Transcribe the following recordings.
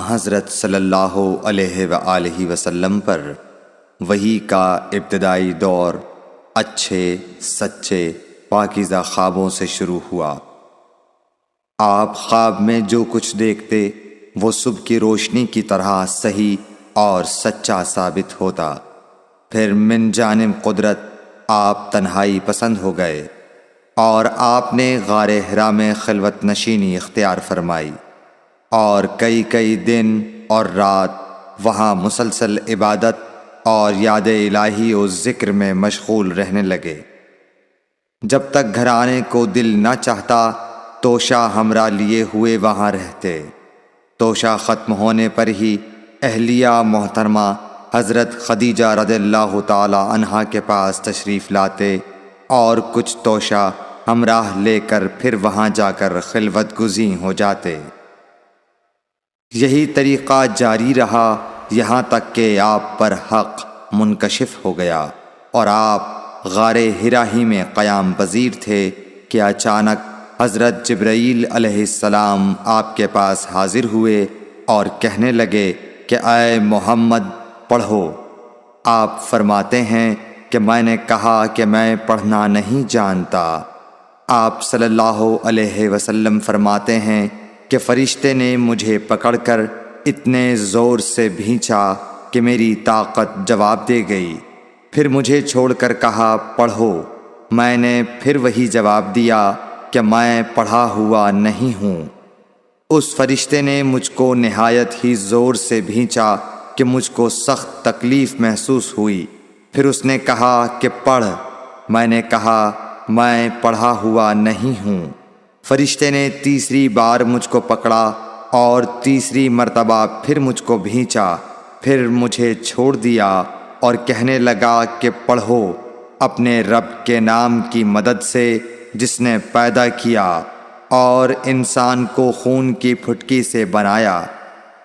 حضرت صلی اللہ علیہ وآلہ وسلم پر وحی کا ابتدائی دور اچھے سچے پاکیزہ خوابوں سے شروع ہوا۔ آپ خواب میں جو کچھ دیکھتے وہ صبح کی روشنی کی طرح صحیح اور سچا ثابت ہوتا۔ پھر من جانب قدرت آپ تنہائی پسند ہو گئے اور آپ نے غار حرا میں خلوت نشینی اختیار فرمائی اور کئی دن اور رات وہاں مسلسل عبادت اور یاد الہی و ذکر میں مشغول رہنے لگے۔ جب تک گھر آنے کو دل نہ چاہتا توشہ ہمراہ لیے ہوئے وہاں رہتے۔ توشہ ختم ہونے پر ہی اہلیہ محترمہ حضرت خدیجہ رضی اللہ تعالی عنہا کے پاس تشریف لاتے اور کچھ توشہ ہمراہ لے کر پھر وہاں جا کر خلوت گزین ہو جاتے۔ یہی طریقہ جاری رہا یہاں تک کہ آپ پر حق منکشف ہو گیا اور آپ غار حرا ہی میں قیام پذیر تھے کہ اچانک حضرت جبرائیل علیہ السلام آپ کے پاس حاضر ہوئے اور کہنے لگے کہ اے محمد پڑھو۔ آپ فرماتے ہیں کہ میں نے کہا کہ میں پڑھنا نہیں جانتا۔ آپ صلی اللہ علیہ وسلم فرماتے ہیں کہ فرشتے نے مجھے پکڑ کر اتنے زور سے بھینچا کہ میری طاقت جواب دے گئی۔ پھر مجھے چھوڑ کر کہا پڑھو۔ میں نے پھر وہی جواب دیا کہ میں پڑھا ہوا نہیں ہوں۔ اس فرشتے نے مجھ کو نہایت ہی زور سے بھینچا کہ مجھ کو سخت تکلیف محسوس ہوئی۔ پھر اس نے کہا کہ پڑھ۔ میں نے کہا میں پڑھا ہوا نہیں ہوں۔ فرشتے نے تیسری بار مجھ کو پکڑا اور تیسری مرتبہ پھر مجھ کو بھینچا۔ پھر مجھے چھوڑ دیا اور کہنے لگا کہ پڑھو اپنے رب کے نام کی مدد سے جس نے پیدا کیا اور انسان کو خون کی پھٹکی سے بنایا۔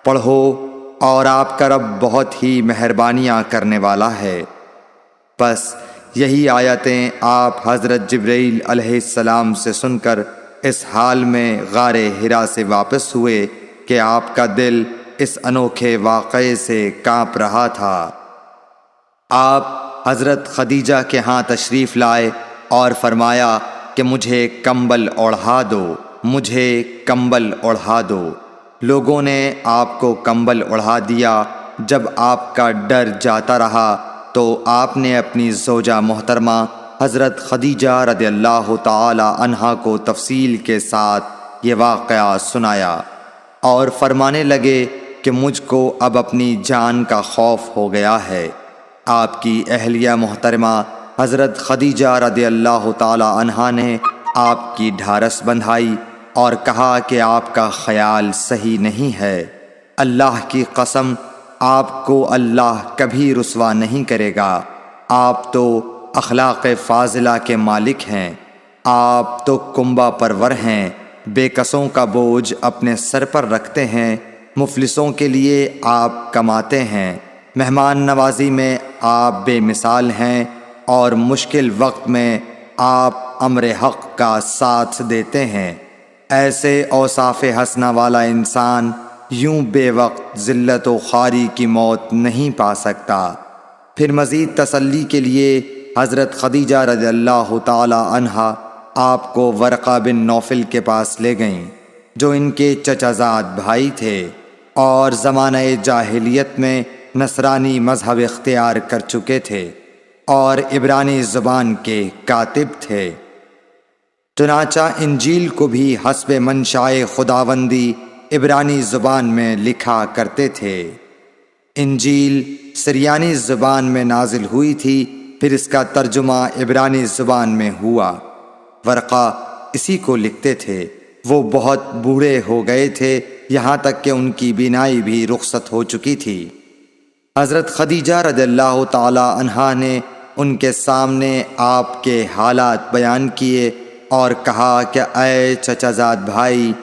پڑھو اور آپ کا رب بہت ہی مہربانیاں کرنے والا ہے۔ بس یہی آیتیں آپ حضرت جبرائیل علیہ السلام سے سن کر اس حال میں غار حرا سے واپس ہوئے کہ آپ کا دل اس انوکھے واقعے سے کانپ رہا تھا۔ آپ حضرت خدیجہ کے ہاں تشریف لائے اور فرمایا کہ مجھے کمبل اوڑھا دو، مجھے کمبل اوڑھا دو۔ لوگوں نے آپ کو کمبل اوڑھا دیا۔ جب آپ کا ڈر جاتا رہا تو آپ نے اپنی زوجہ محترمہ حضرت خدیجہ رضی اللہ تعالی عنہا کو تفصیل کے ساتھ یہ واقعہ سنایا اور فرمانے لگے کہ مجھ کو اب اپنی جان کا خوف ہو گیا ہے۔ آپ کی اہلیہ محترمہ حضرت خدیجہ رضی اللہ تعالی عنہا نے آپ کی ڈھارس بندھائی اور کہا کہ آپ کا خیال صحیح نہیں ہے۔ اللہ کی قسم آپ کو اللہ کبھی رسوا نہیں کرے گا۔ آپ تو اخلاق فاضلہ کے مالک ہیں۔ آپ تو کنبہ پرور ہیں، بے کسوں کا بوجھ اپنے سر پر رکھتے ہیں، مفلسوں کے لیے آپ کماتے ہیں، مہمان نوازی میں آپ بے مثال ہیں اور مشکل وقت میں آپ امر حق کا ساتھ دیتے ہیں۔ ایسے اوصاف حسنہ والا انسان یوں بے وقت ذلت و خواری کی موت نہیں پا سکتا۔ پھر مزید تسلی کے لیے حضرت خدیجہ رضی اللہ تعالی عنہا آپ کو ورقہ بن نوفل کے پاس لے گئیں جو ان کے چچا زاد بھائی تھے اور زمانہ جاہلیت میں نصرانی مذہب اختیار کر چکے تھے اور عبرانی زبان کے کاتب تھے۔ چنانچہ انجیل کو بھی حسب منشائے خداوندی عبرانی زبان میں لکھا کرتے تھے۔ انجیل سریانی زبان میں نازل ہوئی تھی، پھر اس کا ترجمہ عبرانی زبان میں ہوا۔ ورقہ اسی کو لکھتے تھے۔ وہ بہت بوڑھے ہو گئے تھے، یہاں تک کہ ان کی بینائی بھی رخصت ہو چکی تھی۔ حضرت خدیجہ رضی اللہ تعالی عنہا نے ان کے سامنے آپ کے حالات بیان کیے اور کہا کہ اے چچا زاد بھائی،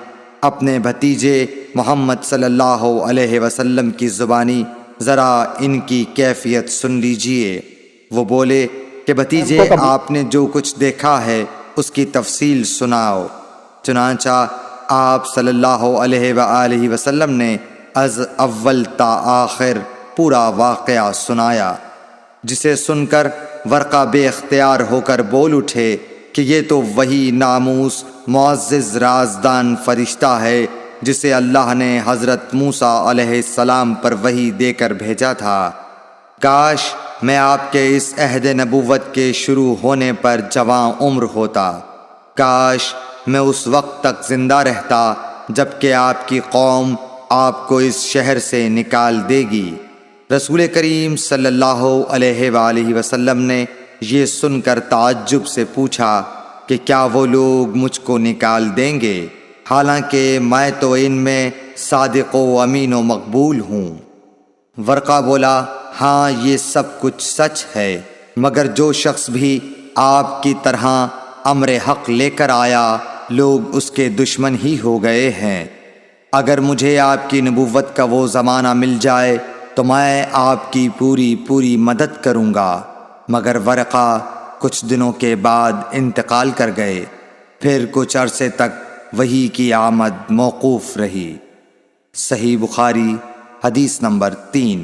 اپنے بھتیجے محمد صلی اللہ علیہ وسلم کی زبانی ذرا ان کی کیفیت سن لیجئے۔ وہ بولے کہ بھتیجے آپ نے جو کچھ دیکھا ہے اس کی تفصیل سناؤ۔ چنانچہ آپ صلی اللہ علیہ وآلہ وسلم نے از اول تا آخر پورا واقعہ سنایا، جسے سن کر ورقہ بے اختیار ہو کر بول اٹھے کہ یہ تو وہی ناموس معزز رازدان فرشتہ ہے جسے اللہ نے حضرت موسیٰ علیہ السلام پر وحی دے کر بھیجا تھا۔ کاش میں آپ کے اس عہد نبوت کے شروع ہونے پر جوان عمر ہوتا، کاش میں اس وقت تک زندہ رہتا جب کہ آپ کی قوم آپ کو اس شہر سے نکال دے گی۔ رسول کریم صلی اللہ علیہ وآلہ وسلم نے یہ سن کر تعجب سے پوچھا کہ کیا وہ لوگ مجھ کو نکال دیں گے، حالانکہ میں تو ان میں صادق و امین و مقبول ہوں؟ ورقہ بولا، ہاں یہ سب کچھ سچ ہے، مگر جو شخص بھی آپ کی طرح امر حق لے کر آیا لوگ اس کے دشمن ہی ہو گئے ہیں۔ اگر مجھے آپ کی نبوت کا وہ زمانہ مل جائے تو میں آپ کی پوری مدد کروں گا، مگر ورقہ کچھ دنوں کے بعد انتقال کر گئے، پھر کچھ عرصے تک وحی کی آمد موقوف رہی۔ صحیح بخاری حدیث نمبر 3۔